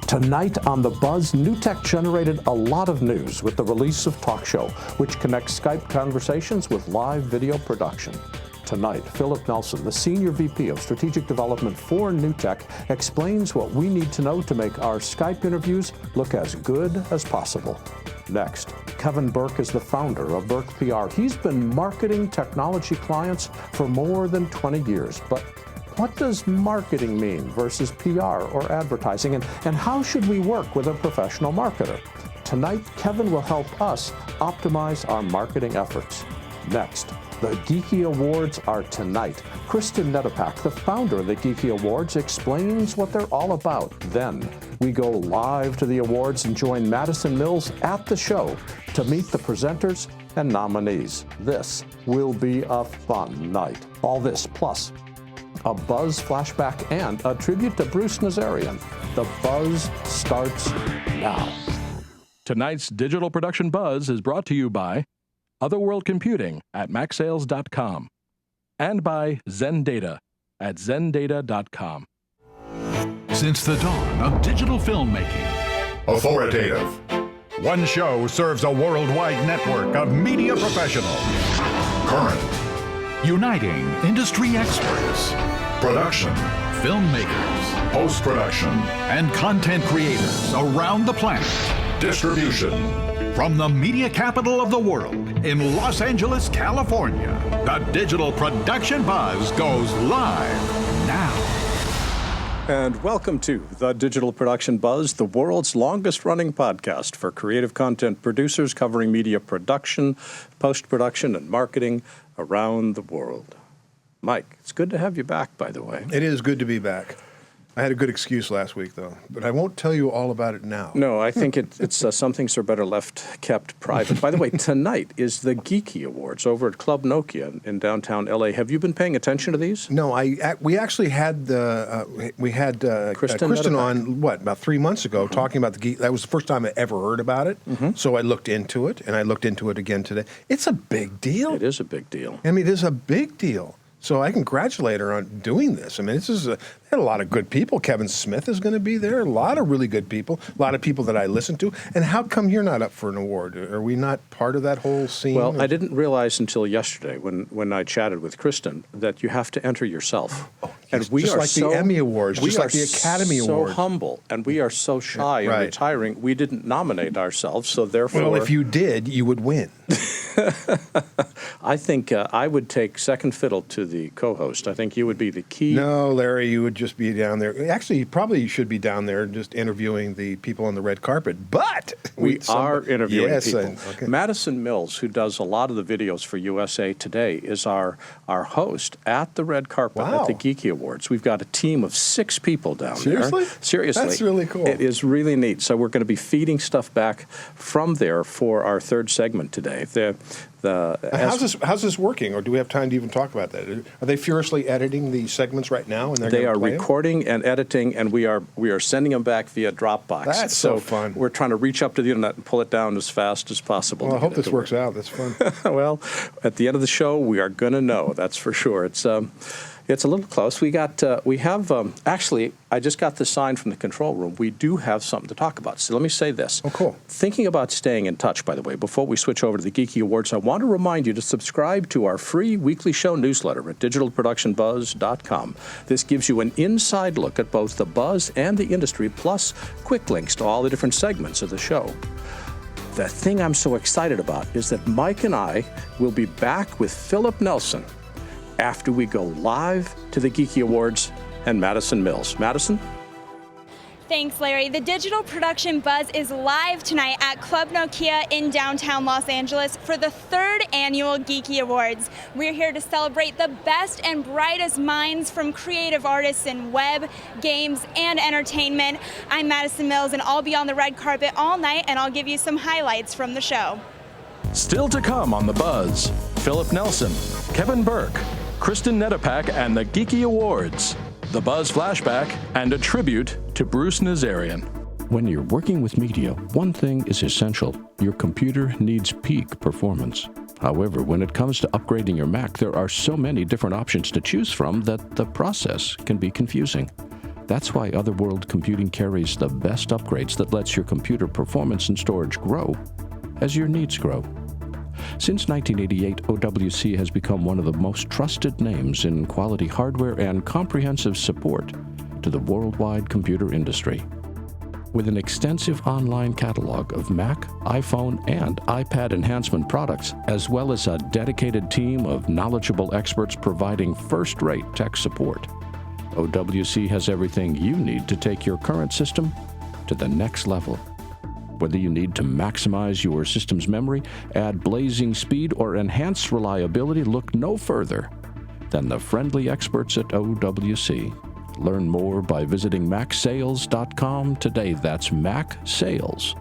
Tonight on the BuZZ, NewTek generated a lot of news with the release of TalkShow, which connects Skype conversations with live video production. Tonight, Philip Nelson, the Senior VP of Strategic Development for NewTek, explains what we need to know to make our Skype interviews look as good as possible. Next, Kevin Bourke is the founder of BourkePR. He's been marketing technology clients for more than 20 years, but what does marketing mean versus PR or advertising, and how should we work with a professional marketer? Tonight, Kevin will help us optimize our marketing efforts. Next, the Geeky Awards are tonight. Kristen Nedopak, the founder of the Geeky Awards, explains what they're all about. Then, we go live to the awards and join Madison Mills at the show to meet the presenters and nominees. This will be a fun night. All this plus a BuZZ flashback and a tribute to Bruce Nazarian. The BuZZ starts now. Tonight's digital production BuZZ is brought to you by Otherworld Computing at MacSales.com and by ZenData at ZenData.com. Since the dawn of digital filmmaking, authoritative. One show serves a worldwide network of media professionals. Current. uniting industry experts, Production. filmmakers, Post-production. and content creators around the planet. Distribution. From the media capital of the world in Los Angeles, California, the Digital Production Buzz goes live now. And welcome to the Digital Production Buzz, the world's longest-running podcast for creative content producers covering media production, post-production, and marketing around the world. Mike, it's good to have you back, by the way. It is good to be back. I had a good excuse last week, though, but I won't tell you all about it now. No, I think it's some things are better left kept private. By the way, tonight is the Geeky Awards over at Club Nokia in downtown LA. Have you been paying attention to these? No, we actually had Kristen on about 3 months ago talking about the Geek. That was the first time I ever heard about it. So I looked into it, and I looked into it again today. It's a big deal. It is a big deal. I mean, it is a big deal. So I congratulate her on doing this. I mean, they had a lot of good people. Kevin Smith is going to be there. A lot of really good people. A lot of people that I listen to. And how come you're not up for an award? Are we not part of that whole scene? Well, I didn't realize until yesterday when I chatted with Kristen that you have to enter yourself. And we just are like the Emmy Awards, just like the Academy Awards. So humble, and we are so shy and retiring. We didn't nominate ourselves, so therefore. Well, if you did, you would win. I think I would take second fiddle to the co-host. I think you would be the key. No, Larry, you would just be down there. Actually, probably you should be down there just interviewing the people on the red carpet. But we are interviewing people. Okay. Madison Mills, who does a lot of the videos for USA Today, is our host at the red carpet at the Geeky Awards. We've got a team of 6 people down there. Seriously? That's really cool. It is really neat. So we're going to be feeding stuff back from there for our third segment today. How's this working, or do we have time to even talk about that? Are they furiously editing the segments right now? And they are recording and editing, and we are sending them back via Dropbox. That's so fun. We're trying to reach up to the internet and pull it down as fast as possible. Well, I hope this works out. That's fun. Well, at the end of the show, we are going to know. That's for sure. It's a little close. Actually, I just got the sign from the control room. We do have something to talk about. So let me say this. Oh, cool. Thinking about staying in touch, by the way, before we switch over to the Geeky Awards, I want to remind you to subscribe to our free weekly show newsletter at digitalproductionbuzz.com. This gives you an inside look at both the buzz and the industry, plus quick links to all the different segments of the show. The thing I'm so excited about is that Mike and I will be back with Philip Nelson after we go live to the Geeky Awards and Madison Mills. Madison? Thanks, Larry. The Digital Production Buzz is live tonight at Club Nokia in downtown Los Angeles for the 3rd annual Geeky Awards. We're here to celebrate the best and brightest minds from creative artists in web, games, and entertainment. I'm Madison Mills, and I'll be on the red carpet all night, and I'll give you some highlights from the show. Still to come on the Buzz, Philip Nelson, Kevin Bourke, Kristen Nedopak, and the Geeky Awards, the BuZZ Flashback, and a tribute to Bruce Nazarian. When you're working with media, one thing is essential. Your computer needs peak performance. However, when it comes to upgrading your Mac, there are so many different options to choose from that the process can be confusing. That's why Otherworld Computing carries the best upgrades that lets your computer performance and storage grow as your needs grow. Since 1988, OWC has become one of the most trusted names in quality hardware and comprehensive support to the worldwide computer industry. With an extensive online catalog of Mac, iPhone, and iPad enhancement products, as well as a dedicated team of knowledgeable experts providing first-rate tech support, OWC has everything you need to take your current system to the next level. Whether you need to maximize your system's memory, add blazing speed, or enhance reliability, look no further than the friendly experts at OWC. Learn more by visiting macsales.com today. That's macsales.com.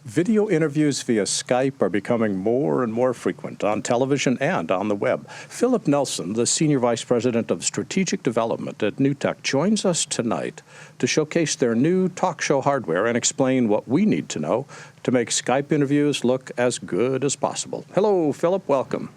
Video interviews via Skype are becoming more and more frequent on television and on the web. Philip Nelson, the Senior Vice President of Strategic Development at NewTek, joins us tonight to showcase their new talk show hardware and explain what we need to know to make Skype interviews look as good as possible. Hello, Philip. Welcome.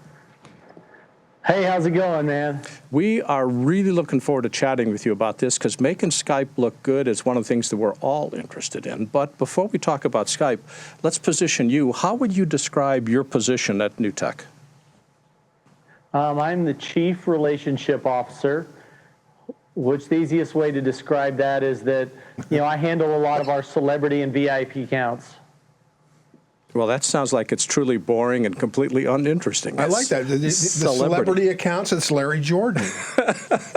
Hey, how's it going, man? We are really looking forward to chatting with you about this because making Skype look good is one of the things that we're all interested in. But before we talk about Skype, let's position you. How would you describe your position at NewTek? I'm the Chief Relationship Officer, which the easiest way to describe that is that, I handle a lot of our celebrity and VIP accounts. Well, that sounds like it's truly boring and completely uninteresting. I like that. The celebrity accounts, it's Larry Jordan.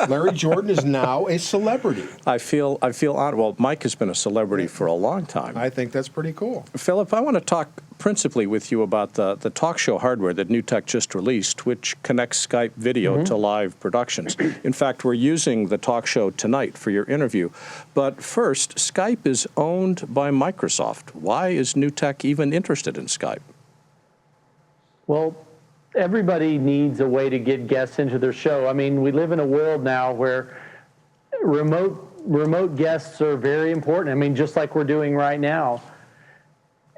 Larry Jordan is now a celebrity. I feel honored. Well, Mike has been a celebrity for a long time. I think that's pretty cool. Philip, I want to talk principally with you about the talk show hardware that NewTek just released, which connects Skype video to live productions. In fact, we're using the talk show tonight for your interview. But first, Skype is owned by Microsoft. Why is NewTek even interested in Skype? Well, everybody needs a way to get guests into their show. I mean, we live in a world now where remote guests are very important. I mean, just like we're doing right now.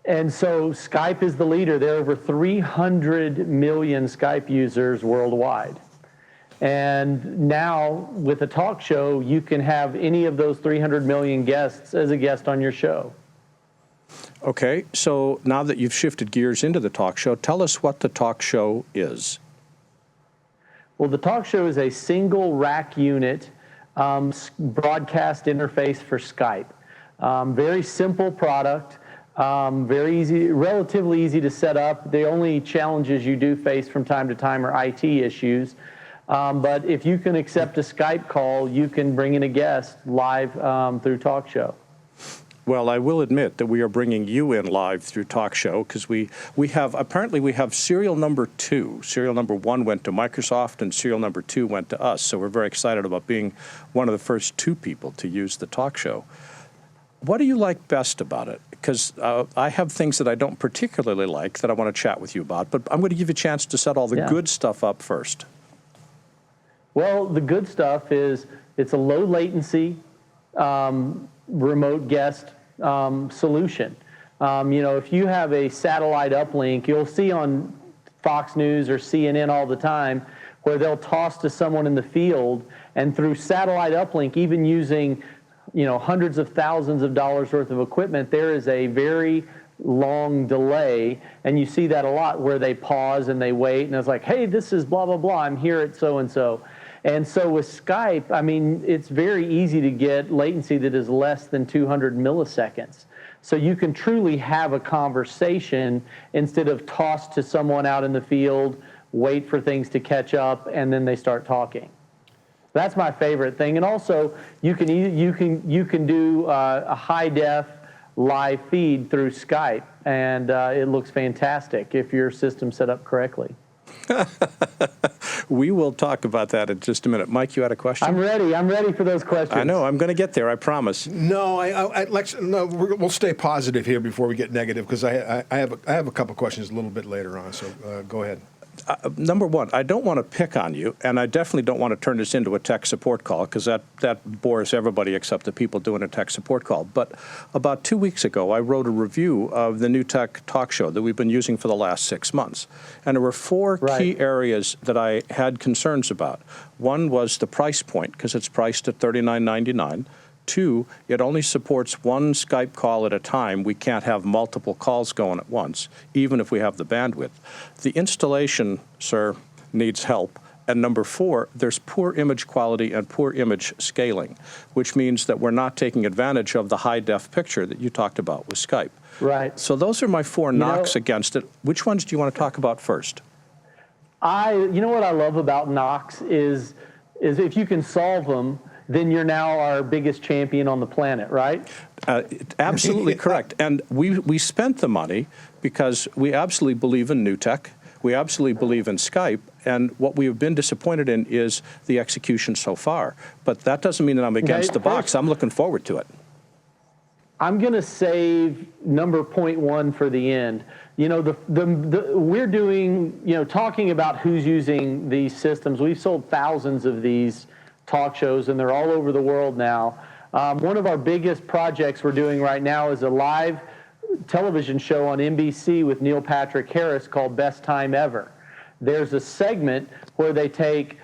And so Skype is the leader. There are over 300 million Skype users worldwide. And now with a talk show, you can have any of those 300 million guests as a guest on your show. Okay, so now that you've shifted gears into the talk show, tell us what the talk show is. Well, the talk show is a single rack unit broadcast interface for Skype. Very simple product. Very easy, relatively easy to set up. The only challenges you do face from time to time are IT issues. But if you can accept a Skype call, you can bring in a guest live through TalkShow. Well, I will admit that we are bringing you in live through TalkShow because we have serial number 2. Serial number 1 went to Microsoft and serial number 2 went to us. So we're very excited about being one of the first 2 people to use the TalkShow. What do you like best about it? Because I have things that I don't particularly like that I want to chat with you about, but I'm going to give you a chance to set all the good stuff up first. Well, the good stuff is it's a low latency remote guest solution. If you have a satellite uplink, you'll see on Fox News or CNN all the time where they'll toss to someone in the field, and through satellite uplink, even using hundreds of thousands of dollars worth of equipment, there is a very long delay, and you see that a lot where they pause and they wait, and it's like, hey, this is blah, blah, blah, I'm here at so-and-so. And so with Skype, I mean, it's very easy to get latency that is less than 200 milliseconds. So you can truly have a conversation instead of toss to someone out in the field, wait for things to catch up, and then they start talking. That's my favorite thing. And also, you can do a high def live feed through Skype, and it looks fantastic if your system's set up correctly. We will talk about that in just a minute. Mike, you had a question? I'm ready for those questions. I know. I'm going to get there. I promise. No, we'll stay positive here before we get negative because I have a couple questions a little bit later on. So go ahead. Number one, I don't want to pick on you, and I definitely don't want to turn this into a tech support call, because that bores everybody except the people doing a tech support call. But about 2 weeks ago, I wrote a review of the NewTek talk show that we've been using for the last 6 months. And there were four key areas that I had concerns about. One was the price point, because it's priced at $39.99. 2, it only supports one Skype call at a time. We can't have multiple calls going at once, even if we have the bandwidth. The installation, sir, needs help. And number 4, there's poor image quality and poor image scaling, which means that we're not taking advantage of the high-def picture that you talked about with Skype. Right. So those are my 4 knocks against it. Which ones do you want to talk about first? You know what I love about knocks is if you can solve them, then you're now our biggest champion on the planet, right? Absolutely correct. And we spent the money because we absolutely believe in NewTek. We absolutely believe in Skype. And what we have been disappointed in is the execution so far. But that doesn't mean that I'm against the box. I'm looking forward to it. I'm going to save number 0.1 for the end. You know, we're doing, talking about who's using these systems. We've sold thousands of these talk shows, and they're all over the world now. One of our biggest projects we're doing right now is a live television show on NBC with Neil Patrick Harris called Best Time Ever. There's a segment where they take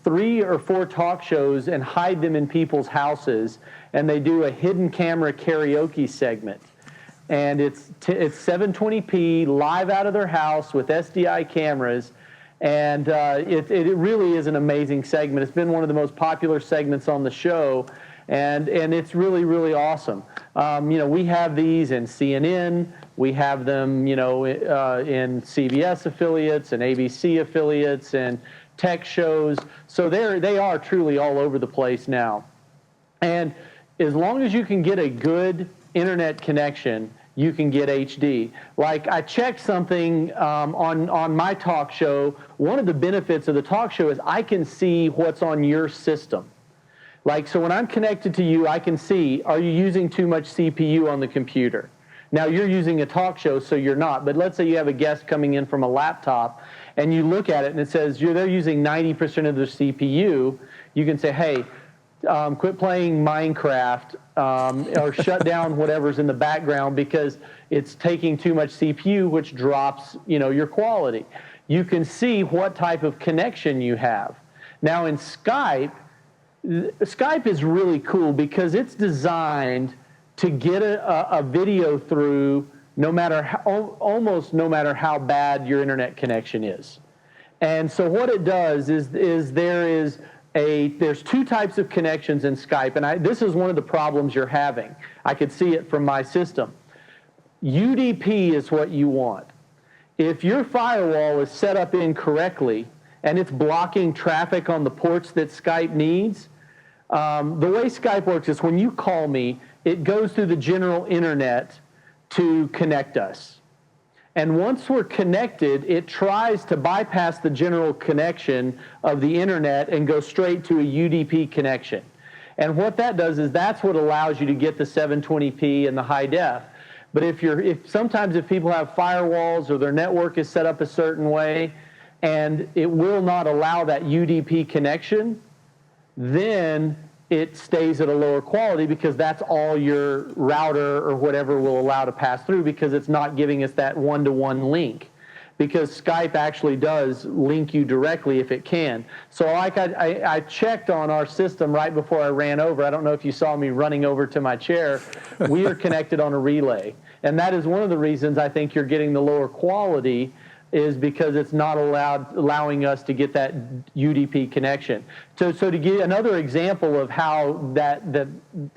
3 or 4 talk shows and hide them in people's houses, and they do a hidden camera karaoke segment. And it's 720p live out of their house with SDI cameras. And it really is an amazing segment. It's been one of the most popular segments on the show, and it's really, really awesome. We have these in CNN. We have them, in CBS affiliates and ABC affiliates and tech shows. So they are truly all over the place now. And as long as you can get a good internet connection, you can get HD. Like, I checked something on my talk show. One of the benefits of the talk show is I can see what's on your system. Like, so when I'm connected to you, I can see, are you using too much CPU on the computer? Now, you're using a talk show, so you're not. But let's say you have a guest coming in from a laptop, and you look at it, and it says they're using 90% of their CPU. You can say, hey, quit playing Minecraft, or shut down whatever's in the background because it's taking too much CPU, which drops, your quality. You can see what type of connection you have. Now in Skype is really cool because it's designed to get a video through almost no matter how bad your internet connection is. And so what it does is there's 2 types of connections in Skype, and this is one of the problems you're having. I could see it from my system. UDP is what you want. If your firewall is set up incorrectly and it's blocking traffic on the ports that Skype needs, the way Skype works is when you call me, it goes through the general internet to connect us. And once we're connected, it tries to bypass the general connection of the internet and go straight to a UDP connection. And what that does is that's what allows you to get the 720p and the high def. But sometimes if people have firewalls or their network is set up a certain way and it will not allow that UDP connection, then it stays at a lower quality because that's all your router or whatever will allow to pass through because it's not giving us that one-to-one link. Because Skype actually does link you directly if it can. So like I checked on our system right before I ran over. I don't know if you saw me running over to my chair. We are connected on a relay. And that is one of the reasons I think you're getting the lower quality is because it's not allowing us to get that UDP connection. So to give another example of how that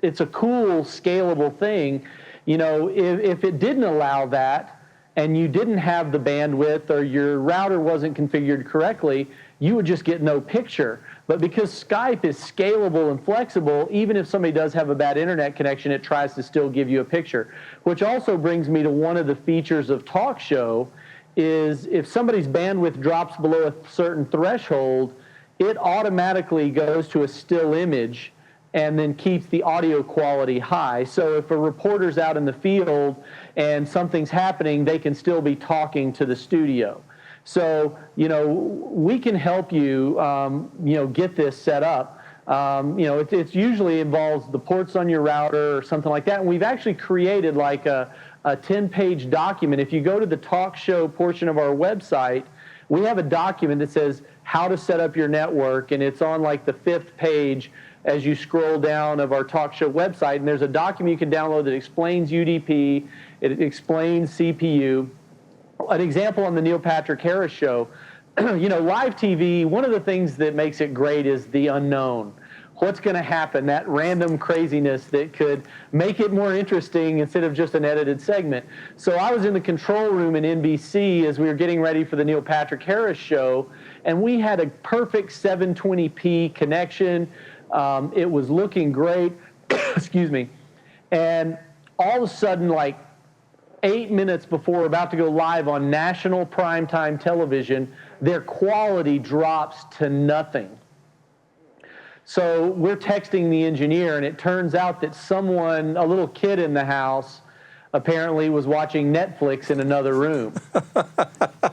it's a cool, scalable thing, if it didn't allow that and you didn't have the bandwidth or your router wasn't configured correctly, you would just get no picture. But because Skype is scalable and flexible, even if somebody does have a bad internet connection, it tries to still give you a picture. Which also brings me to one of the features of TalkShow is if somebody's bandwidth drops below a certain threshold, it automatically goes to a still image and then keeps the audio quality high. So if a reporter's out in the field and something's happening, they can still be talking to the studio. So, we can help you, get this set up. It usually involves the ports on your router or something like that. And we've actually created like a 10-page document. If you go to the TalkShow portion of our website, we have a document that says how to set up your network, and it's on like the 5th page as you scroll down of our TalkShow website. And there's a document you can download that explains UDP, it explains CPU. An example on the Neil Patrick Harris show, live TV, one of the things that makes it great is the unknown. What's going to happen, that random craziness that could make it more interesting instead of just an edited segment. So I was in the control room in NBC as we were getting ready for the Neil Patrick Harris show, and we had a perfect 720p connection. It was looking great, excuse me, and all of a sudden, like 8 minutes before we're about to go live on national primetime television, their quality drops to nothing. So we're texting the engineer, and it turns out that someone, a little kid in the house, apparently was watching Netflix in another room.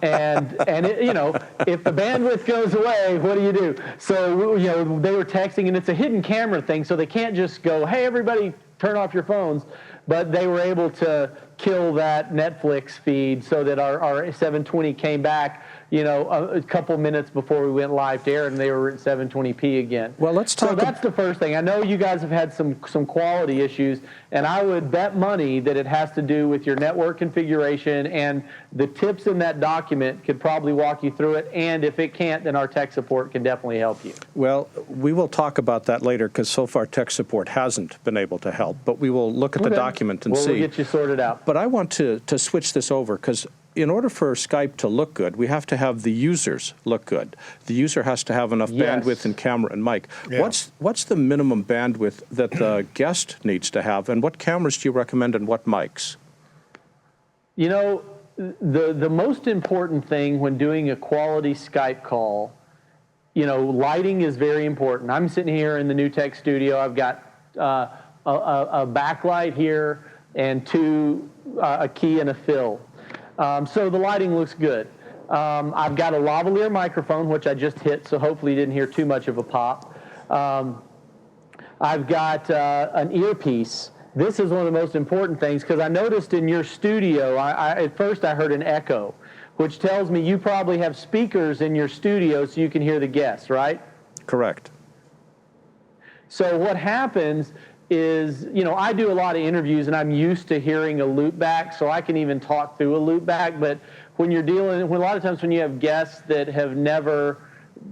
and if the bandwidth goes away, what do you do? So, they were texting, and it's a hidden camera thing, so they can't just go, hey, everybody, turn off your phones. But they were able to kill that Netflix feed so that our 720 came back, a couple minutes before we went live to air, and they were at 720p again. Well, let's talk. So that's the first thing. I know you guys have had some quality issues, and I would bet money that it has to do with your network configuration, and the tips in that document could probably walk you through it, and if it can't, then our tech support can definitely help you. Well, we will talk about that later, because so far tech support hasn't been able to help, but we will look at the document and see. We'll get you sorted out. But I want to switch this over, because in order for Skype to look good, we have to have the users look good. The user has to have enough bandwidth and camera and mic. Yeah. What's the minimum bandwidth that the guest needs to have, and what cameras do you recommend and what mics? The most important thing when doing a quality Skype call, lighting is very important. I'm sitting here in the NewTek studio. I've got a backlight here and a key and a fill. So the lighting looks good. I've got a lavalier microphone, which I just hit, so hopefully you didn't hear too much of a pop. I've got an earpiece. This is one of the most important things, because I noticed in your studio, at first I heard an echo, which tells me you probably have speakers in your studio so you can hear the guests, right? Correct. So what happens is, I do a lot of interviews, and I'm used to hearing a loop back, so I can even talk through a loop back. But when a lot of times when you have guests that have never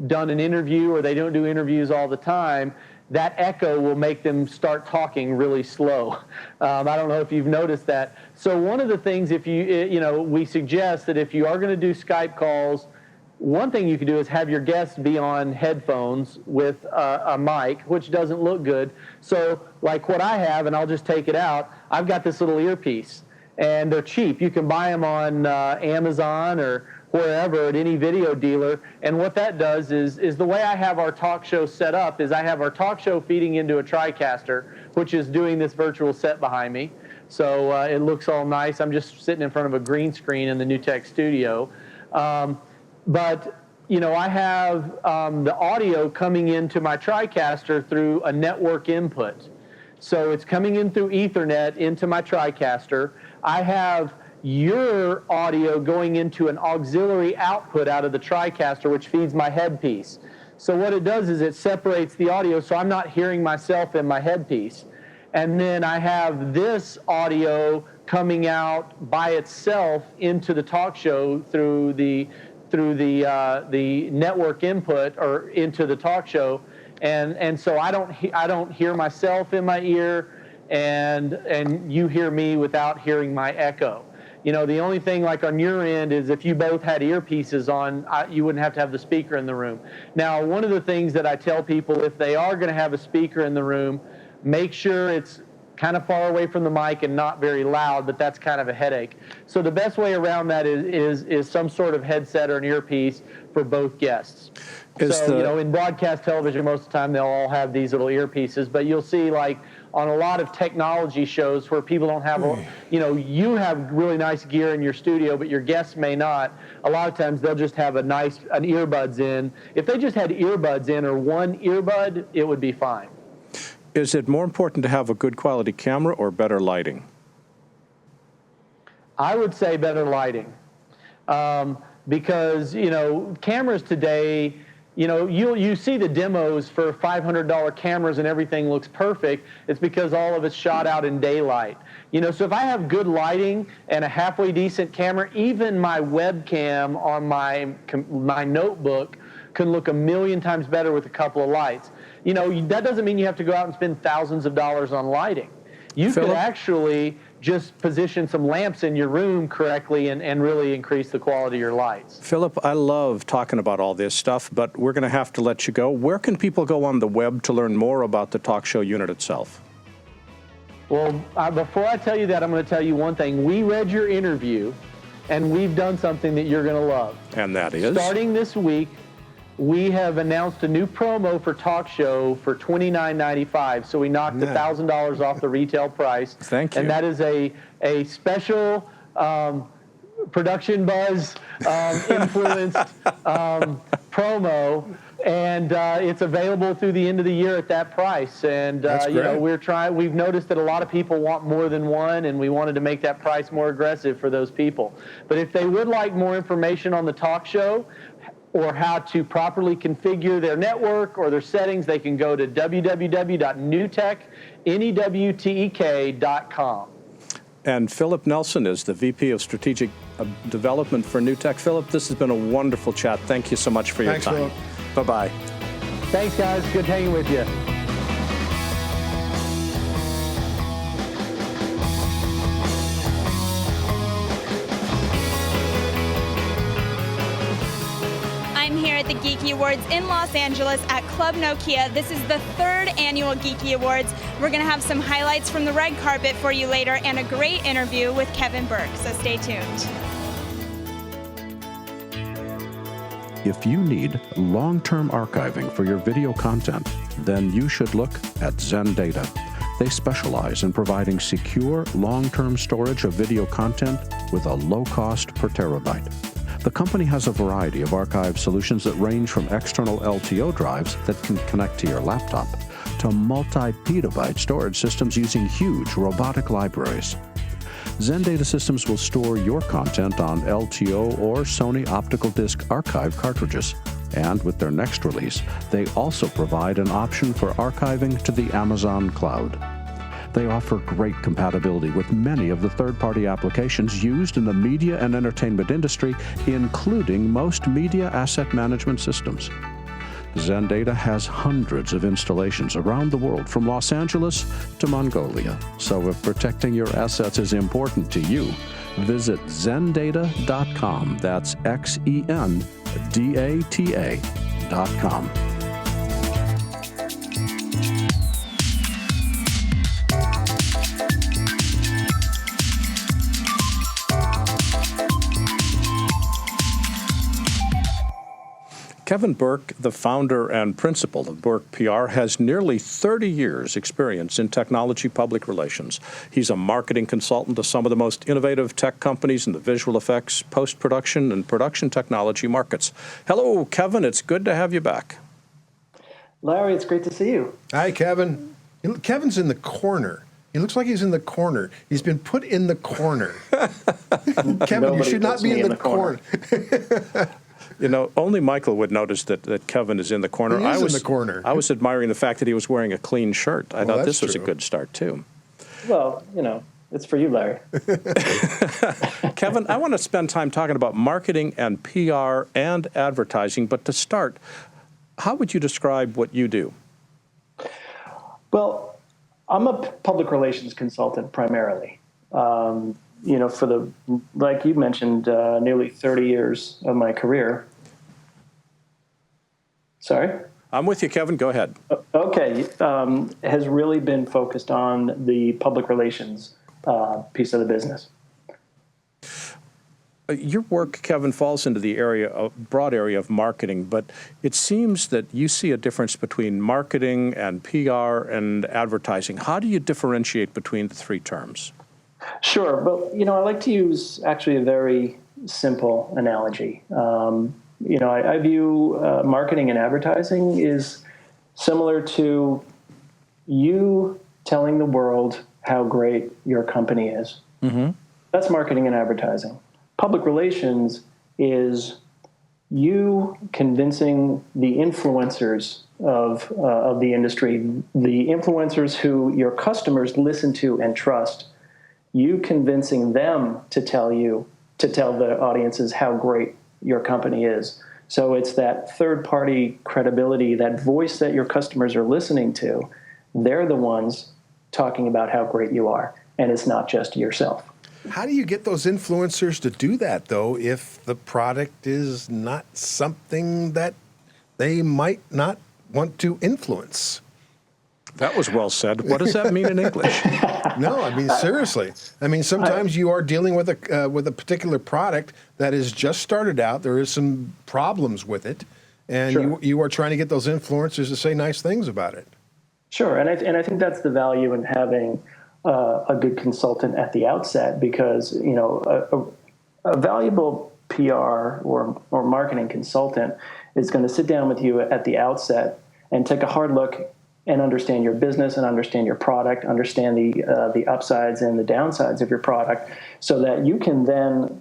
done an interview, or they don't do interviews all the time, that echo will make them start talking really slow. I don't know if you've noticed that. So one of the things, we suggest that if you are going to do Skype calls, one thing you can do is have your guests be on headphones with a mic, which doesn't look good. So like what I have, and I'll just take it out, I've got this little earpiece, and they're cheap. You can buy them on Amazon or wherever at any video dealer. And what that does is the way I have our talk show set up is I have our talk show feeding into a TriCaster, which is doing this virtual set behind me. So it looks all nice. I'm just sitting in front of a green screen in the NewTek studio. But, I have the audio coming into my TriCaster through a network input. So it's coming in through Ethernet into my TriCaster. I have your audio going into an auxiliary output out of the TriCaster, which feeds my headpiece. So what it does is it separates the audio, so I'm not hearing myself in my headpiece. And then I have this audio coming out by itself into the talk show through the network input, or into the talk show, and so I don't hear myself in my ear, and you hear me without hearing my echo. The only thing like on your end is if you both had earpieces on, you wouldn't have to have the speaker in the room. Now, one of the things that I tell people, if they are going to have a speaker in the room, make sure it's kind of far away from the mic and not very loud, but that's kind of a headache. So the best way around that is some sort of headset or an earpiece for both guests. So, in broadcast television, most of the time they'll all have these little earpieces, but you'll see like on a lot of technology shows where people don't have, you have really nice gear in your studio, but your guests may not. A lot of times they'll just have an earbuds in. If they just had earbuds in or one earbud, it would be fine. Is it more important to have a good quality camera or better lighting? I would say better lighting. Because, cameras today, you see the demos for $500 cameras and everything looks perfect. It's because all of it's shot out in daylight. So if I have good lighting and a halfway decent camera, even my webcam on my notebook can look 1,000,000 times better with a couple of lights. That doesn't mean you have to go out and spend thousands of dollars on lighting. You could actually just position some lamps in your room correctly and really increase the quality of your lights. Philip, I love talking about all this stuff, but we're going to have to let you go. Where can people go on the web to learn more about the TalkShow unit itself? Well, before I tell you that, I'm going to tell you one thing. We read your interview, and we've done something that you're going to love. And that is? Starting this week, we have announced a new promo for TalkShow for $29.95. So we knocked $1,000 off the retail price. Thank you. And that is a special Production Buzz influenced promo. And it's available through the end of the year at that price. And we've noticed that a lot of people want more than one, and we wanted to make that price more aggressive for those people. But if they would like more information on the TalkShow, or how to properly configure their network or their settings, they can go to www.newtek.com. And Philip Nelson is the VP of Strategic Development for NewTek. Philip, this has been a wonderful chat. Thank you so much for your time. Philip. Bye-bye. Thanks, guys. Good hanging with you. The Geeky Awards in Los Angeles at Club Nokia. This is the 3rd annual Geeky Awards. We're going to have some highlights from the red carpet for you later and a great interview with Kevin Bourke, so stay tuned. If you need long-term archiving for your video content, then you should look at ZenData. They specialize in providing secure, long-term storage of video content with a low cost per terabyte. The company has a variety of archive solutions that range from external LTO drives that can connect to your laptop to multi-petabyte storage systems using huge robotic libraries. ZenData systems will store your content on LTO or Sony optical disc archive cartridges. And with their next release, they also provide an option for archiving to the Amazon cloud. They offer great compatibility with many of the third-party applications used in the media and entertainment industry, including most media asset management systems. ZenData has hundreds of installations around the world, from Los Angeles to Mongolia. So if protecting your assets is important to you, visit zendata.com. That's XENDATA.com. Kevin Bourke, the founder and principal of BourkePR, has nearly 30 years' experience in technology public relations. He's a marketing consultant to some of the most innovative tech companies in the visual effects, post-production, and production technology markets. Hello, Kevin. It's good to have you back. Larry, it's great to see you. Hi, Kevin. Kevin's in the corner. He looks like he's in the corner. He's been put in the corner. Kevin, you should not be in the corner. Only Michael would notice that Kevin is in the corner. He is in the corner. I was admiring the fact that he was wearing a clean shirt. I thought this was a good start, too. Well, it's for you, Larry. Kevin, I want to spend time talking about marketing and PR and advertising. But to start, how would you describe what you do? Well, I'm a public relations consultant primarily. For like you mentioned, nearly 30 years of my career. Sorry? I'm with you, Kevin. Go ahead. Okay. Has really been focused on the public relations piece of the business. Your work, Kevin, falls into the broad area of marketing, but it seems that you see a difference between marketing and PR and advertising. How do you differentiate between the three terms? Sure, but I like to use actually a very simple analogy. I view marketing and advertising is similar to you telling the world how great your company is. Mm-hmm. That's marketing and advertising. Public relations is you convincing the influencers of the industry, the influencers who your customers listen to and trust, you convincing them to tell the audiences how great your company is. So it's that third-party credibility, that voice that your customers are listening to. They're the ones talking about how great you are, and it's not just yourself. How do you get those influencers to do that, though, if the product is not something that they might not want to influence? That was well said. What does that mean in English? No, I mean, seriously. I mean, sometimes you are dealing with a particular product that is just started out. There is some problems with it, and Sure. you are trying to get those influencers to say nice things about it. Sure, and I think that's the value in having a good consultant at the outset, because a valuable PR or marketing consultant is going to sit down with you at the outset and take a hard look and understand your business and understand your product, understand the upsides and the downsides of your product, so that you can then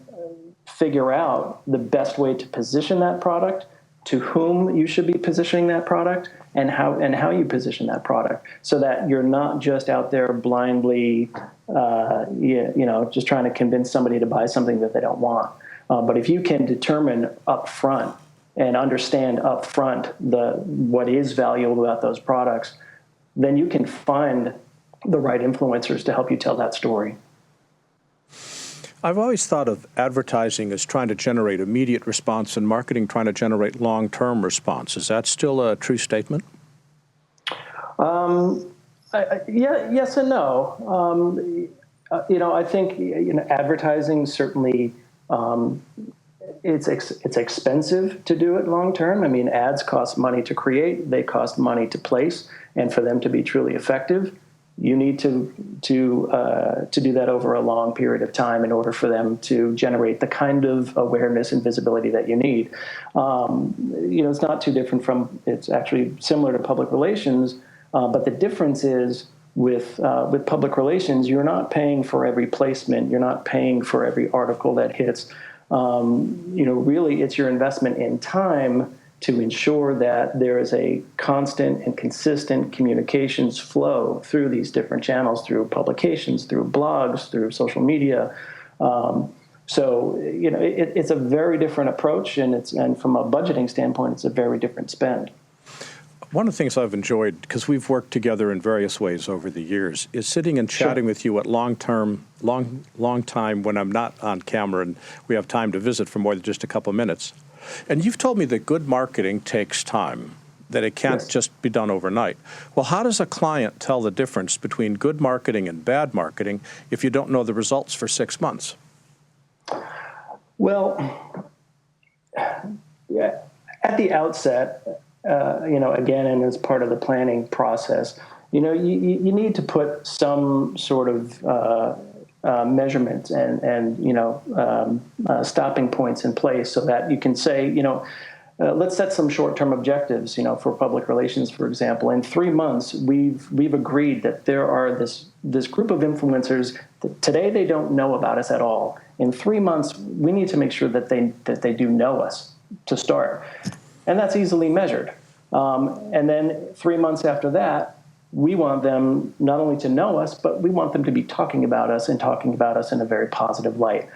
figure out the best way to position that product, to whom you should be positioning that product, and how you position that product, so that you're not just out there blindly, just trying to convince somebody to buy something that they don't want. But if you can determine up front and understand up front what is valuable about those products, then you can find the right influencers to help you tell that story. I've always thought of advertising as trying to generate immediate response and marketing trying to generate long-term response. Is that still a true statement? Yes and no. I think advertising certainly it's expensive to do it long term. I mean, ads cost money to create; they cost money to place, and for them to be truly effective, you need to do that over a long period of time in order for them to generate the kind of awareness and visibility that you need. It's not too different from, it's actually similar to public relations, but the difference is with public relations, you're not paying for every placement, you're not paying for every article that hits. Really, it's your investment in time to ensure that there is a constant and consistent communications flow through these different channels, through publications, through blogs, through social media. It's a very different approach, and from a budgeting standpoint, it's a very different spend. One of the things I've enjoyed, because we've worked together in various ways over the years, is sitting and chatting with you at long time when I'm not on camera and we have time to visit for more than just a couple of minutes. And you've told me that good marketing takes time, that it can't just be done overnight. Well, how does a client tell the difference between good marketing and bad marketing if you don't know the results for 6 months? Well, at the outset, again, and as part of the planning process, you need to put some sort of measurements and stopping points in place so that you can say, let's set some short-term objectives, for public relations, for example. In 3 months, we've agreed that there are this group of influencers that today they don't know about us at all. In 3 months, we need to make sure that they do know us to start. And that's easily measured. And then 3 months after that, we want them not only to know us, but we want them to be talking about us and talking about us in a very positive light.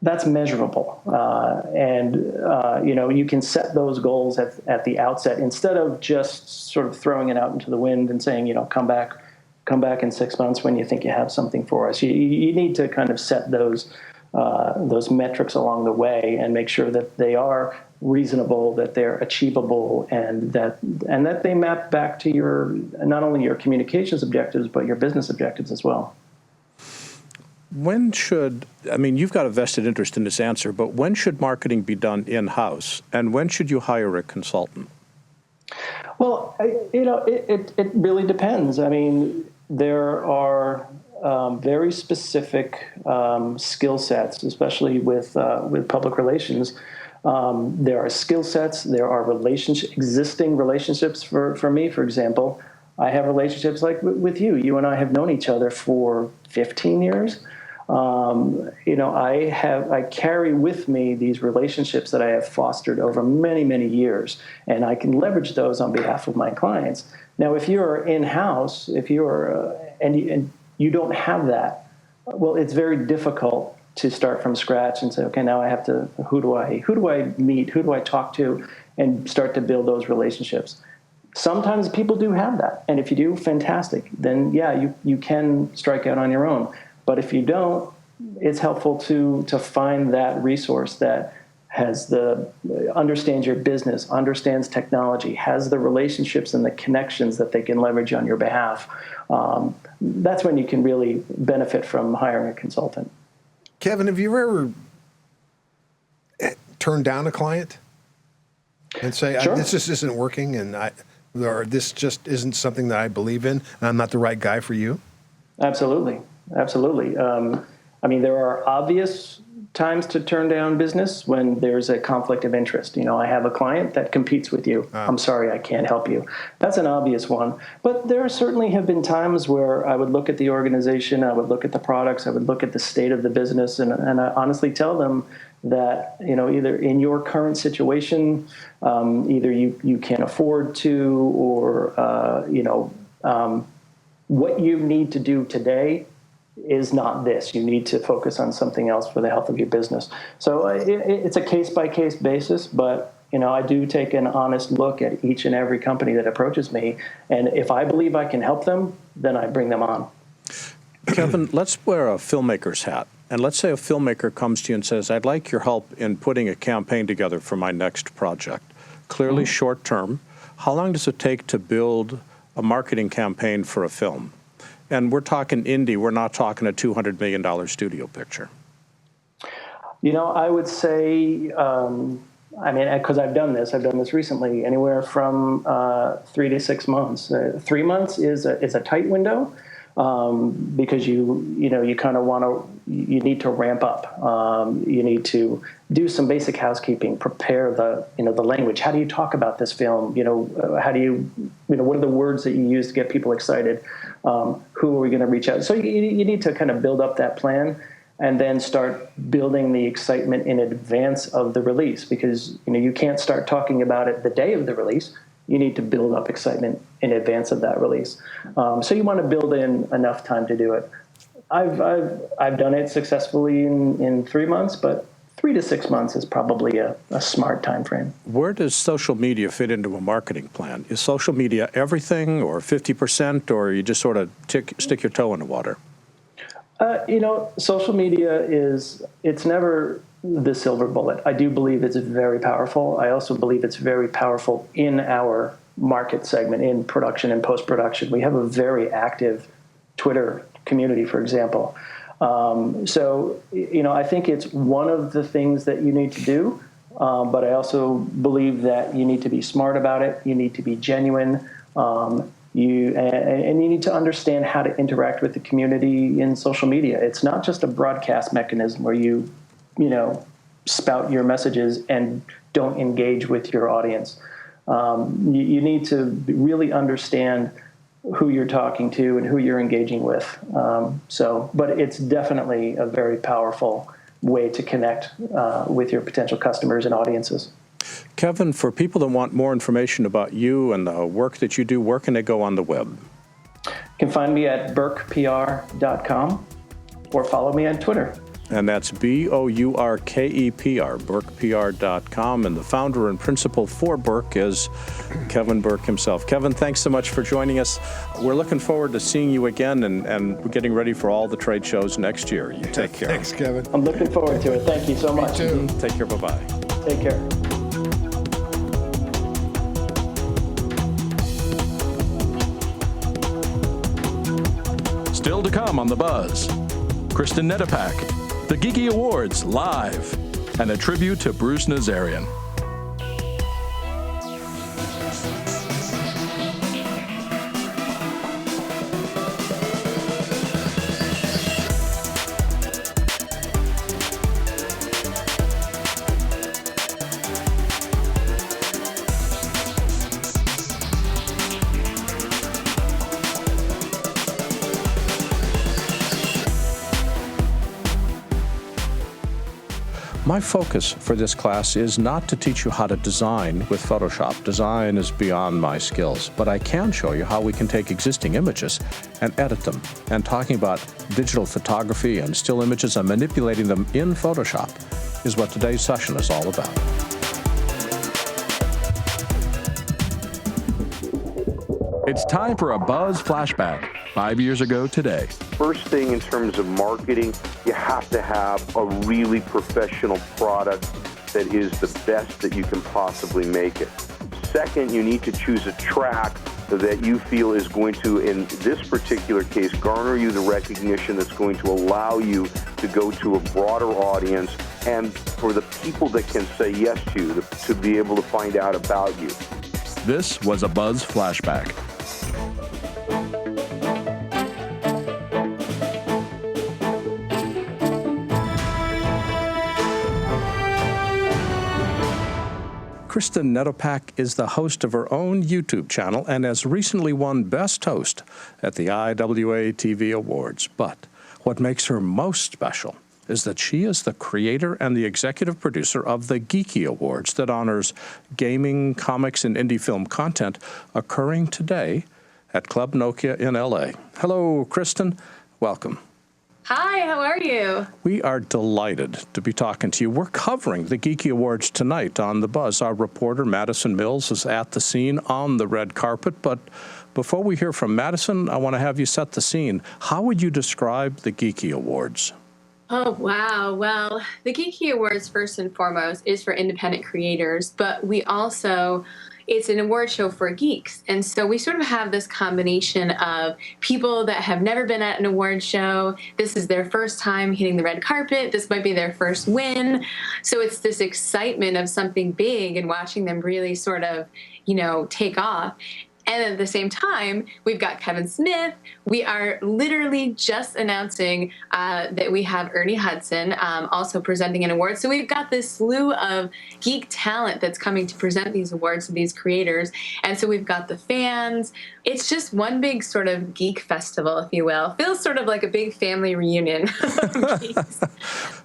That's measurable. You can set those goals at the outset instead of just sort of throwing it out into the wind and saying, come back in 6 months when you think you have something for us. You need to kind of set those metrics along the way and make sure that they are reasonable, that they're achievable, and that they map back to not only your communications objectives, but your business objectives as well. When should, I mean, you've got a vested interest in this answer, but when should marketing be done in-house, and when should you hire a consultant? Well, it really depends. I mean, there are very specific skill sets, especially with public relations. There are skill sets. There are existing relationships. For me, for example, I have relationships like with you. You and I have known each other for 15 years. I carry with me these relationships that I have fostered over many, many years, and I can leverage those on behalf of my clients. Now, if you're in-house, if you're and you don't have that, well, it's very difficult to start from scratch and say, okay, now I have to, who do I meet, who do I talk to, and start to build those relationships. Sometimes people do have that, and if you do, fantastic. Then yeah, you can strike out on your own. But if you don't, it's helpful to find that resource that understands your business, understands technology, has the relationships and the connections that they can leverage on your behalf. That's when you can really benefit from hiring a consultant. Kevin, have you ever turned down a client and say, Sure. This just isn't working, or this just isn't something that I believe in, and I'm not the right guy for you? Absolutely. I mean, there are obvious times to turn down business when there's a conflict of interest. I have a client that competes with you. I'm sorry, I can't help you. That's an obvious one. But there certainly have been times where I would look at the organization, I would look at the products, I would look at the state of the business, and I honestly tell them that, either in your current situation, either you can't afford to, or, what you need to do today is not this. You need to focus on something else for the health of your business. So it's a case-by-case basis, but I do take an honest look at each and every company that approaches me, and if I believe I can help them, then I bring them on. Kevin, let's wear a filmmaker's hat, and let's say a filmmaker comes to you and says, I'd like your help in putting a campaign together for my next project. Clearly short-term. How long does it take to build a marketing campaign for a film? And we're talking indie. We're not talking a $200 million studio picture. I would say, because I've done this recently, anywhere from 3 to 6 months. 3 months is a tight window because you kind of you need to ramp up. You need to do some basic housekeeping, prepare the language. How do you talk about this film? How do you, what are the words that you use to get people excited? Who are we going to reach out? So you need to kind of build up that plan and then start building the excitement in advance of the release, because you can't start talking about it the day of the release. You need to build up excitement in advance of that release. So you want to build in enough time to do it. I've done it successfully in 3 months, but 3 to 6 months is probably a smart time frame. Where does social media fit into a marketing plan? Is social media everything, or 50%, or you just sort of stick your toe in the water? Social media it's never the silver bullet. I do believe it's very powerful. I also believe it's very powerful in our market segment, in production and post-production. We have a very active Twitter community, for example. I think it's one of the things that you need to do, but I also believe that you need to be smart about it. You need to be genuine. You need to understand how to interact with the community in social media. It's not just a broadcast mechanism where you spout your messages and don't engage with your audience. You need to really understand who you're talking to and who you're engaging with. But it's definitely a very powerful way to connect with your potential customers and audiences. Kevin, for people that want more information about you and the work that you do, where can they go on the web? You can find me at BourkePR.com or follow me on Twitter. And that's BourkePR, BourkePR.com. And the founder and principal for Bourke is Kevin Bourke himself. Kevin, thanks so much for joining us. We're looking forward to seeing you again and getting ready for all the trade shows next year. You take care. Thanks, Kevin. I'm looking forward to it. Thank you so much. Me too. Take care. Bye-bye. Take care. Still to come on The Buzz. Kristen Nedopak, the Geeky Awards live, and a tribute to Bruce Nazarian. My focus for this class is not to teach you how to design with Photoshop. Design is beyond my skills, but I can show you how we can take existing images and edit them. And talking about digital photography and still images and manipulating them in Photoshop is what today's session is all about. It's time for a Buzz Flashback, 5 years ago today. First thing in terms of marketing, you have to have a really professional product that is the best that you can possibly make it. Second, you need to choose a track that you feel is going to, in this particular case, garner you the recognition that's going to allow you to go to a broader audience and for the people that can say yes to you, to be able to find out about you. This was a Buzz Flashback. Kristen Nedopak is the host of her own YouTube channel and has recently won Best Host at the IWA TV Awards. But what makes her most special is that she is the creator and the executive producer of the Geeky Awards that honors gaming, comics, and indie film content occurring today at Club Nokia in LA. Hello, Kristen. Welcome. Hi, how are you? We are delighted to be talking to you. We're covering the Geeky Awards tonight on The Buzz. Our reporter, Madison Mills, is at the scene on the red carpet. But before we hear from Madison, I want to have you set the scene. How would you describe the Geeky Awards? Oh, wow. Well, the Geeky Awards, first and foremost, is for independent creators, but we also... it's an award show for geeks. And so we sort of have this combination of people that have never been at an award show. This is their first time hitting the red carpet. This might be their first win. So it's this excitement of something big and watching them really sort of, take off. And at the same time, we've got Kevin Smith. We are literally just announcing that we have Ernie Hudson also presenting an award. So we've got this slew of geek talent that's coming to present these awards to these creators. And so we've got the fans. It's just one big sort of geek festival, if you will. Feels sort of like a big family reunion of geeks.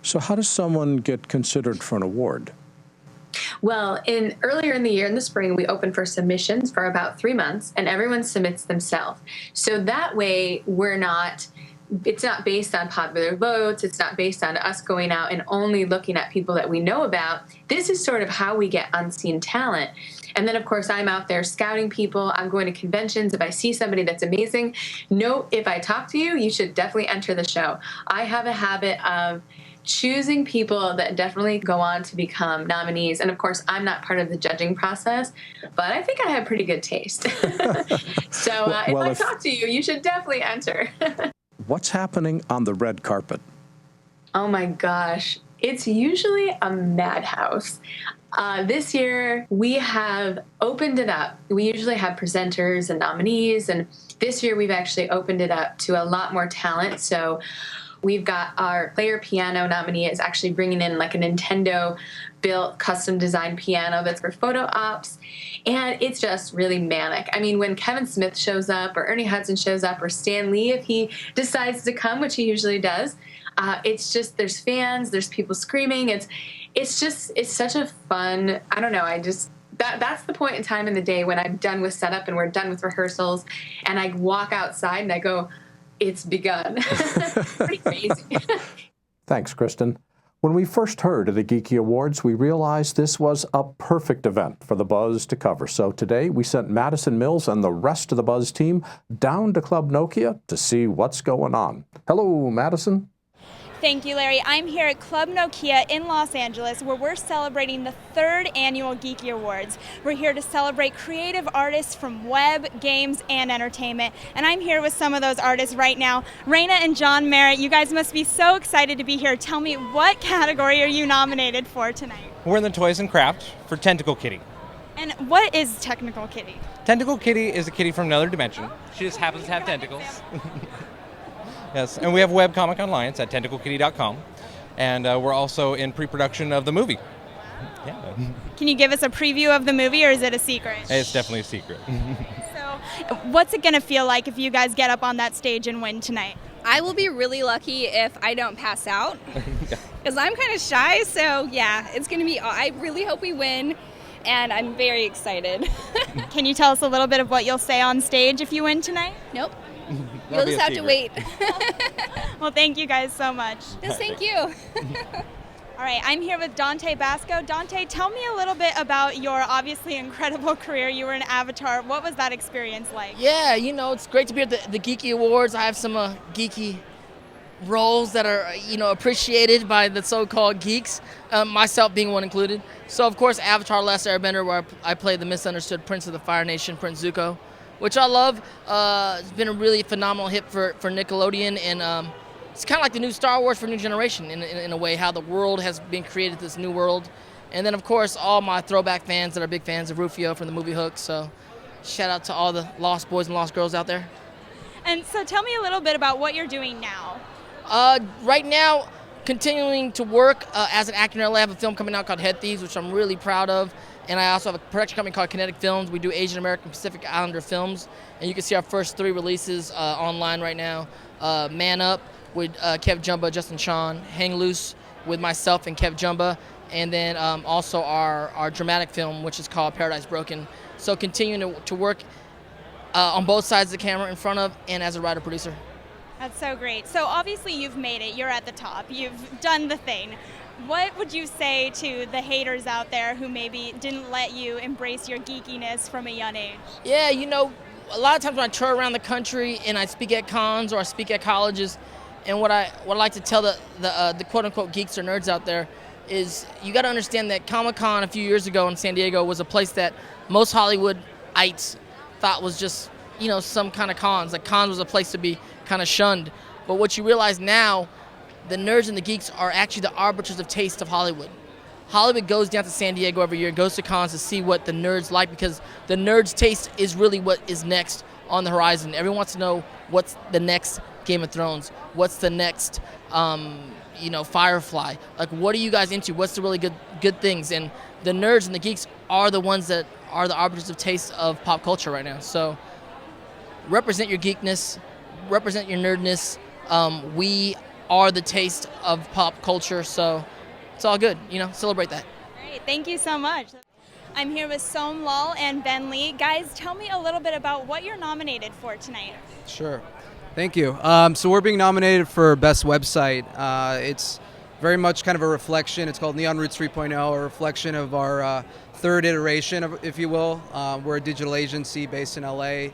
So how does someone get considered for an award? Well, earlier in the year, in the spring, we opened for submissions for about 3 months, and everyone submits themselves. So that way, it's not based on popular votes. It's not based on us going out and only looking at people that we know about. This is sort of how we get unseen talent. And then, of course, I'm out there scouting people. I'm going to conventions. If I see somebody that's amazing, if I talk to you, you should definitely enter the show. I have a habit of choosing people that definitely go on to become nominees. And of course, I'm not part of the judging process, but I think I have pretty good taste. So if I talk to you, you should definitely enter. What's happening on the red carpet? Oh my gosh. It's usually a madhouse. This year, we have opened it up. We usually have presenters and nominees, and this year we've actually opened it up to a lot more talent. So we've got our player piano nominee is actually bringing in like a Nintendo-built, custom-designed piano that's for photo ops, and it's just really manic. I mean, when Kevin Smith shows up, or Ernie Hudson shows up, or Stan Lee, if he decides to come, which he usually does, it's just, there's fans, there's people screaming. It's such a fun, I don't know, that's the point in time in the day when I'm done with setup and we're done with rehearsals, and I walk outside and I go, it's begun. Pretty crazy. Thanks, Kristen. When we first heard of the Geeky Awards, we realized this was a perfect event for the Buzz to cover. So today we sent Madison Mills and the rest of the Buzz team down to Club Nokia to see what's going on. Hello, Madison. Thank you, Larry. I'm here at Club Nokia in Los Angeles, where we're celebrating the 3rd annual Geeky Awards. We're here to celebrate creative artists from web, games, and entertainment. And I'm here with some of those artists right now. Raina and John Merritt, you guys must be so excited to be here. Tell me, what category are you nominated for tonight? We're in the Toys and Craft for Tentacle Kitty. And what is Technical Kitty? Tentacle Kitty is a kitty from another dimension. She just happens to have tentacles. Yes, and we have a webcomic online. It's at tentaclekitty.com. And we're also in pre-production of the movie. Yeah. Can you give us a preview of the movie, or is it a secret? It's definitely a secret. So, what's it going to feel like if you guys get up on that stage and win tonight? I will be really lucky if I don't pass out, because I'm kind of shy, so yeah, it's going to be, I really hope we win, and I'm very excited. Can you tell us a little bit of what you'll say on stage if you win tonight? Nope. You'll just have to wait. Well, thank you guys so much. Yes, thank you. All right, I'm here with Dante Basco. Dante, tell me a little bit about your obviously incredible career. You were in Avatar. What was that experience like? Yeah, you know, it's great to be at the Geeky Awards. I have some geeky roles that are, appreciated by the so-called geeks, myself being one included. So, of course, Avatar Last Airbender, where I played the misunderstood Prince of the Fire Nation, Prince Zuko, which I love. It's been a really phenomenal hit for Nickelodeon, and it's kind of like the new Star Wars for a new generation in a way, how the world has been created, this new world. And then, of course, all my throwback fans that are big fans of Rufio from the movie Hook. So shout out to all the lost boys and lost girls out there. And so tell me a little bit about what you're doing now. Right now, continuing to work as an actor in LA. I have a film coming out called Head Thieves, which I'm really proud of. And I also have a production company called Kinetic Films. We do Asian American Pacific Islander films. And you can see our first 3 releases online right now. Man Up with Kev Jumba, Justin Chon. Hang Loose with myself and Kev Jumba. And then also our dramatic film, which is called Paradise Broken. So continuing to work on both sides of the camera, in front of and as a writer-producer. That's so great. So obviously you've made it. You're at the top. You've done the thing. What would you say to the haters out there who maybe didn't let you embrace your geekiness from a young age? Yeah, a lot of times when I tour around the country and I speak at cons or I speak at colleges, and what I like to tell the quote-unquote geeks or nerds out there is you got to understand that Comic-Con a few years ago in San Diego was a place that most Hollywoodites thought was just, some kind of cons. Like, cons was a place to be kind of shunned. But what you realize now, the nerds and the geeks are actually the arbiters of taste of Hollywood. Hollywood goes down to San Diego every year, goes to cons to see what the nerds like, because the nerds' taste is really what is next on the horizon. Everyone wants to know what's the next Game of Thrones, what's the next, Firefly. Like, what are you guys into? What's the really good things? And the nerds and the geeks are the ones that are the arbiters of taste of pop culture right now. So represent your geekness, represent your nerdness. We are the taste of pop culture, so it's all good, celebrate that. Great, thank you so much. I'm here with Som Lal and Ben Lee. Guys, tell me a little bit about what you're nominated for tonight. Sure, thank you. So we're being nominated for Best Website. It's very much kind of a reflection. It's called Neon Roots 3.0, a reflection of our 3rd iteration, if you will. We're a digital agency based in LA.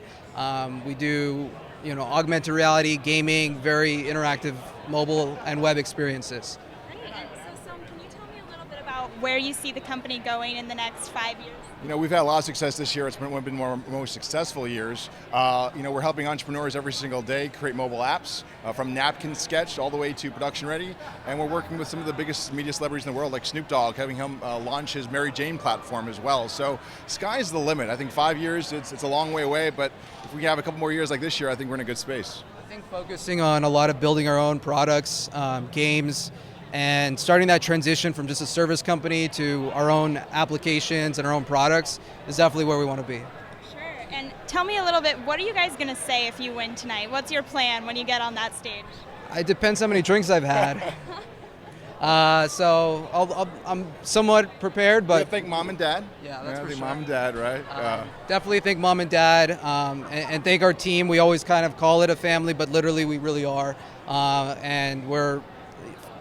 We do augmented reality, gaming, very interactive mobile and web experiences. Great. And so, can you tell me a little bit about where you see the company going in the next 5 years? We've had a lot of success this year. It's been one of our most successful years. We're helping entrepreneurs every single day create mobile apps, from napkin sketch all the way to production ready. And we're working with some of the biggest media celebrities in the world, like Snoop Dogg, having him launch his Mary Jane platform as well. So sky's the limit. I think 5 years, it's a long way away, but if we have a couple more years like this year, I think we're in a good space. I think focusing on a lot of building our own products, games, and starting that transition from just a service company to our own applications and our own products is definitely where we want to be. Sure. And tell me a little bit, what are you guys going to say if you win tonight? What's your plan when you get on that stage? It depends how many drinks I've had. So I'm somewhat prepared, but thank mom and dad. Yeah, that's for sure. Mom and dad, right? Definitely thank mom and dad, and thank our team. We always kind of call it a family, but literally we really are. And we're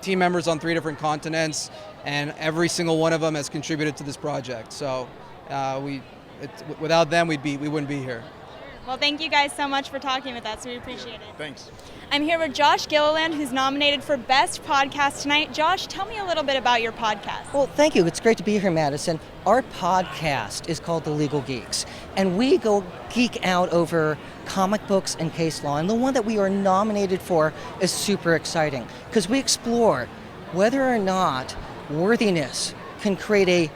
team members on 3 different continents, and every single one of them has contributed to this project. So without them, we wouldn't be here. Well, thank you guys so much for talking with us. We appreciate it. Thanks. I'm here with Josh Gilliland, who's nominated for Best Podcast tonight. Josh, tell me a little bit about your podcast. Well, thank you. It's great to be here, Madison. Our podcast is called The Legal Geeks, and we go geek out over comic books and case law. And the one that we are nominated for is super exciting because we explore whether or not worthiness can create a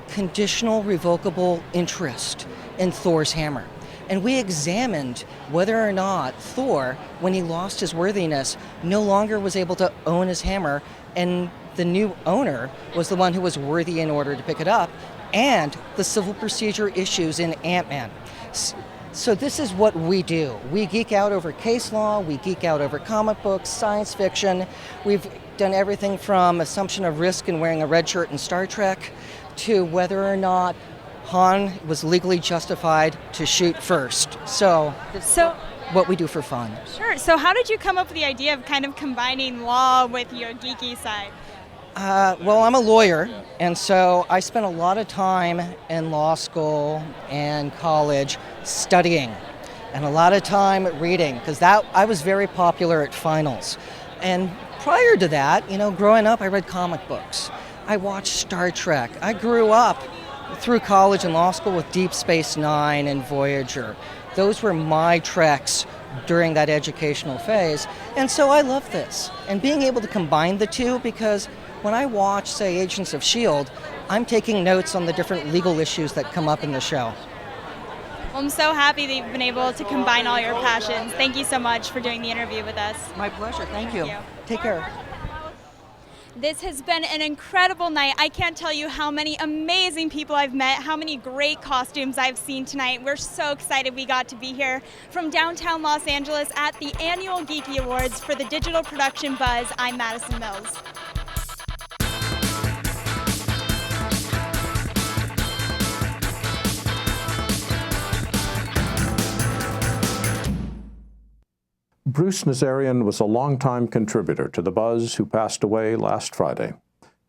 conditional revocable interest in Thor's hammer. And we examined whether or not Thor, when he lost his worthiness, no longer was able to own his hammer, and the new owner was the one who was worthy in order to pick it up, and the civil procedure issues in Ant-Man. So this is what we do. We geek out over case law, we geek out over comic books, science fiction. We've done everything from assumption of risk in wearing a red shirt in Star Trek to whether or not Han was legally justified to shoot first. So what we do for fun. Sure. So how did you come up with the idea of kind of combining law with your geeky side? Well, I'm a lawyer, and so I spent a lot of time in law school and college studying, and a lot of time reading, because I was very popular at finals. And prior to that, growing up, I read comic books. I watched Star Trek. I grew up through college and law school with Deep Space Nine and Voyager. Those were my treks during that educational phase, and so I love this. And being able to combine the two, because when I watch, say, Agents of S.H.I.E.L.D., I'm taking notes on the different legal issues that come up in the show. Well, I'm so happy that you've been able to combine all your passions. Thank you so much for doing the interview with us. My pleasure. Thank you. Take care. This has been an incredible night. I can't tell you how many amazing people I've met, how many great costumes I've seen tonight. We're so excited we got to be here from downtown Los Angeles at the annual Geeky Awards for the digital production BuZZ. I'm Madison Mills. Bruce Nazarian was a longtime contributor to the BuZZ who passed away last Friday.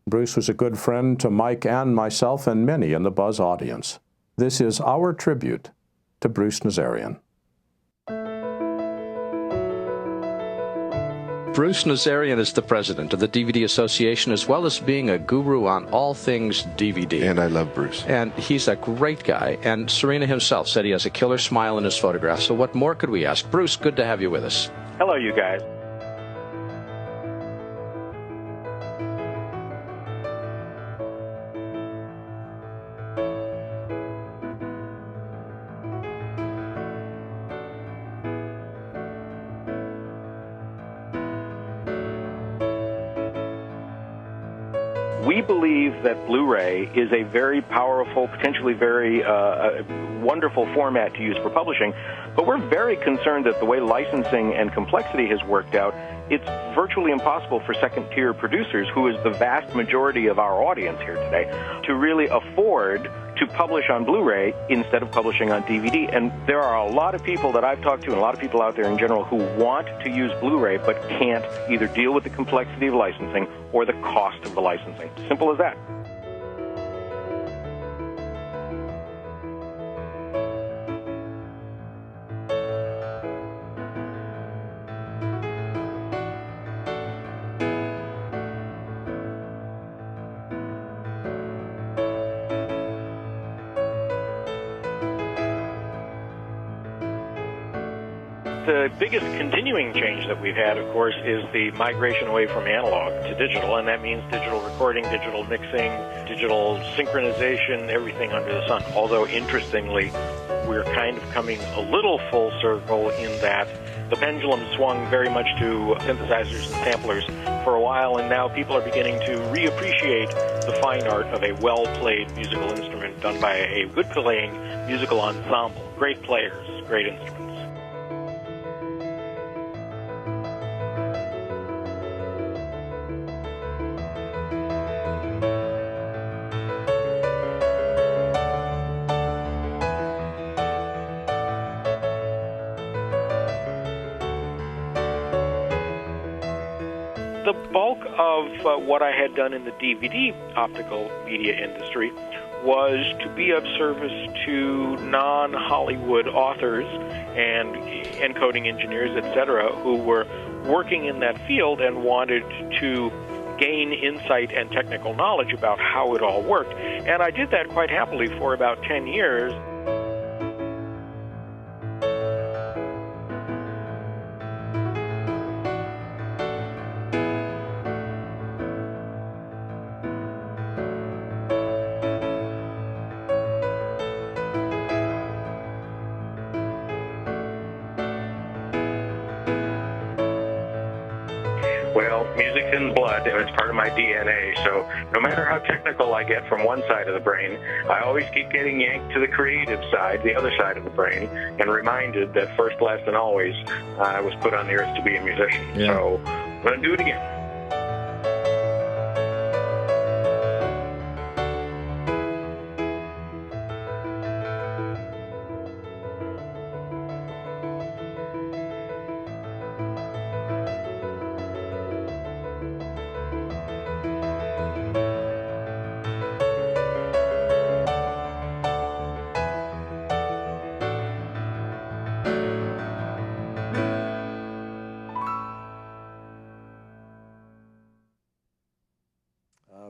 Bruce was a good friend to Mike and myself and many in the BuZZ audience. This is our tribute to Bruce Nazarian. Bruce Nazarian is the president of the DVD Association, as well as being a guru on all things DVD. And I love Bruce. And he's a great guy. And Serena himself said he has a killer smile in his photograph. So what more could we ask? Bruce, good to have you with us. Hello, you guys. We believe that Blu-ray is a very powerful, potentially very wonderful format to use for publishing, but we're very concerned that the way licensing and complexity has worked out, it's virtually impossible for second-tier producers, who is the vast majority of our audience here today, to really afford to publish on Blu-ray instead of publishing on DVD. And there are a lot of people that I've talked to, and a lot of people out there in general, who want to use Blu-ray but can't either deal with the complexity of licensing or the cost of the licensing. Simple as that. The biggest continuing change that we've had, of course, is the migration away from analog to digital, and that means digital recording, digital mixing, digital synchronization, everything under the sun. Although, interestingly, we're kind of coming a little full circle in that the pendulum swung very much to synthesizers and samplers for a while, and now people are beginning to reappreciate the fine art of a well-played musical instrument done by a good-playing musical ensemble. Great players, great instruments. The bulk of what I had done in the DVD optical media industry was to be of service to non-Hollywood authors and encoding engineers, etc., who were working in that field and wanted to gain insight and technical knowledge about how it all worked. And I did that quite happily for about 10 years. Well, music's in blood, and it's part of my DNA, so no matter how technical I get from one side of the brain, I always keep getting yanked to the creative side, the other side of the brain, and reminded that first, last, and always, I was put on the earth to be a musician. Yeah. So I'm going to do it again.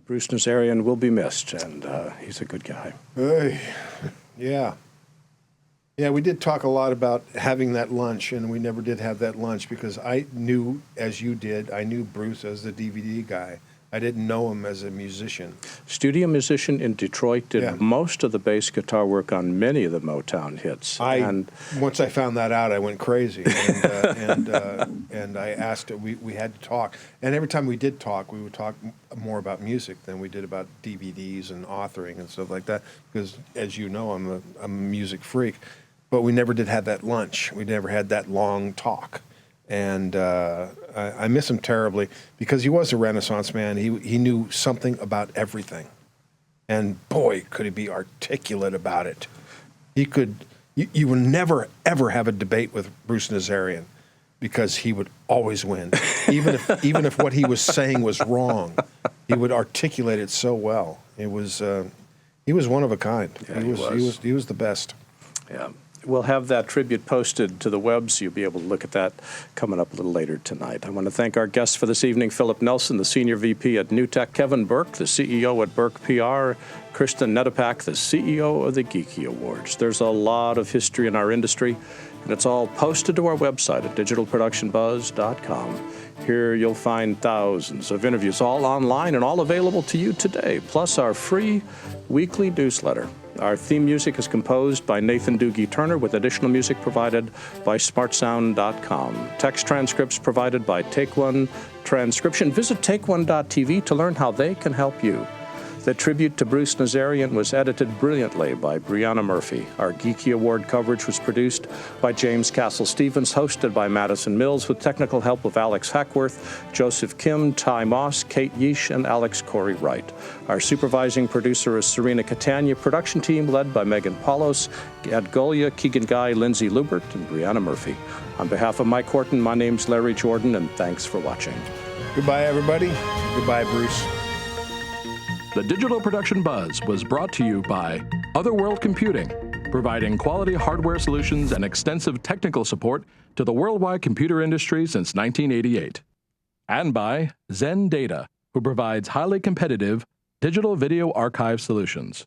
Bruce Nazarian will be missed, and he's a good guy. Yeah. Yeah, we did talk a lot about having that lunch, and we never did have that lunch because I knew, as you did, I knew Bruce as the DVD guy. I didn't know him as a musician. Studio musician in Detroit, did most of the bass guitar work on many of the Motown hits. Once I found that out, I went crazy, and I asked it. We had to talk, and every time we did talk, we would talk more about music than we did about DVDs and authoring and stuff like that. Because, as you know, I'm a music freak, but we never did have that lunch. We never had that long talk. And I miss him terribly because he was a Renaissance man. He knew something about everything. And boy, could he be articulate about it. He could, you would never, ever have a debate with Bruce Nazarian because he would always win. Even if what he was saying was wrong, he would articulate it so well. He was one of a kind. Yeah, he was the best. Yeah. We'll have that tribute posted to the web, so you'll be able to look at that coming up a little later tonight. I want to thank our guests for this evening, Philip Nelson, the Senior VP at NewTek, Kevin Bourke, the CEO at BourkePR, Kristen Nedopak, the CEO of the Geeky Awards. There's a lot of history in our industry, and it's all posted to our website at digitalproductionbuzz.com. Here you'll find thousands of interviews, all online and all available to you today, plus our free weekly newsletter. Our theme music is composed by Nathan Doogie Turner with additional music provided by smartsound.com. Text transcripts provided by Take One Transcription. Visit takeone.tv to learn how they can help you. The tribute to Bruce Nazarian was edited brilliantly by Brianna Murphy. Our Geeky Award coverage was produced by James Castle Stevens, hosted by Madison Mills, with technical help of Alex Hackworth, Joseph Kim, Ty Moss, Kate Yeesh, and Alex Corey Wright. Our supervising producer is Serena Catania. Production team led by Megan Paulos, Ed Golia, Keegan Guy, Lindsay Lubert, and Brianna Murphy. On behalf of Mike Horton, my name's Larry Jordan, and thanks for watching. Goodbye, everybody. Goodbye, Bruce. The Digital Production Buzz was brought to you by Otherworld Computing, providing quality hardware solutions and extensive technical support to the worldwide computer industry since 1988. And by Zen Data, who provides highly competitive digital video archive solutions.